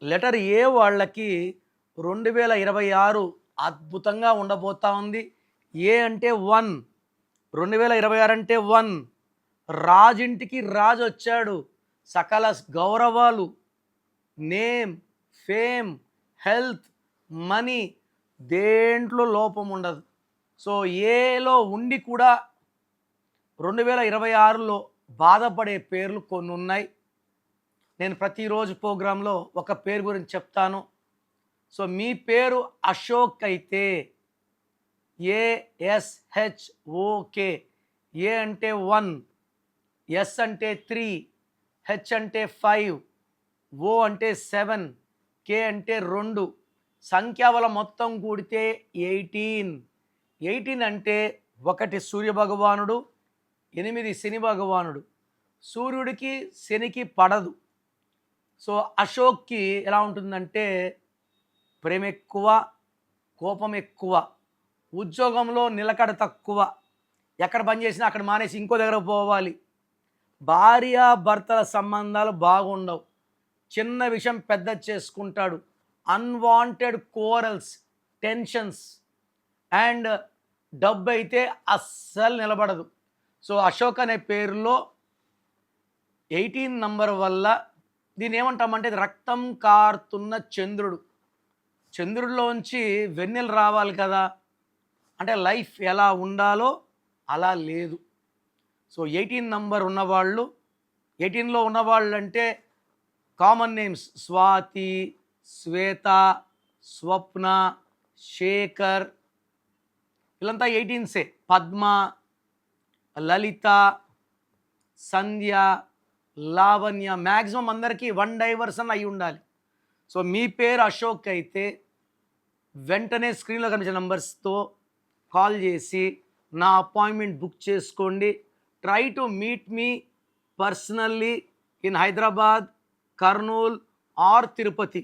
Letter A వాళ్ళకి 2026 అద్భుతంగా ఉండబోతా ఉంది. ఏ అంటే 1, 2026 అంటే 1, రాజింటికి రాజొచ్చాడు. సకల గౌరవాలు, నేమ్, ఫేమ్, హెల్త్, మనీ దేంట్లో లోపం ఉండదు. సో ఏలో ఉండి కూడా 2026లో బాధపడే పేర్లు కొన్ని ఉన్నాయి. నేను ప్రతిరోజు ప్రోగ్రాంలో ఒక పేరు గురించి చెప్తాను. సో మీ పేరు అశోక్ అయితే ASHOK, ఏ అంటే 1, ఎస్ అంటే 3, హెచ్ అంటే 5, ఓ అంటే 7, కే అంటే 2, సంఖ్యాబలం మొత్తం కూడితే 18. 18 అంటే 1 సూర్యభగవానుడు, 8 శని భగవానుడు. సూర్యుడికి శనికి పడదు. సో అశోక్కి ఎలా ఉంటుందంటే ప్రేమ ఎక్కువ, కోపం ఎక్కువ, ఉద్యోగంలో నిలకడ తక్కువ, ఎక్కడ పని చేసినా అక్కడ మానేసి ఇంకో దగ్గర పోవాలి, భార్యాభర్తల సంబంధాలు బాగుండవు, చిన్న విషయం పెద్ద చేసుకుంటాడు, అన్వాంటెడ్ కోరల్స్, టెన్షన్స్, అండ్ డబ్బు అయితే అస్సలు నిలబడదు. సో అశోక్ అనే పేరులో 18 నంబర్ వల్ల దీన్ని ఏమంటామంటే రక్తం కారుతున్న చంద్రుడు. చంద్రుడిలోంచి వెన్నెలు రావాలి కదా, అంటే లైఫ్ ఎలా ఉండాలో అలా లేదు. సో 18 నంబర్ ఉన్నవాళ్ళు, 18లో ఉన్నవాళ్ళు అంటే కామన్ నేమ్స్ స్వాతి, శ్వేత, స్వప్న, శేఖర్, వీళ్ళంతా 18సే. పద్మ, లలిత, సంధ్య, లావణ్య, మ్యాక్సిమం అందరికీ 1 డైవర్సన్ అయి ఉండాలి. సో మీ పేరు అశోక్ అయితే వెంటనే స్క్రీన్లో కనిపించే నంబర్స్తో కాల్ చేసి నా అపాయింట్మెంట్ బుక్ చేసుకోండి. Try to meet me personally in Hyderabad, Kurnool or Tirupati.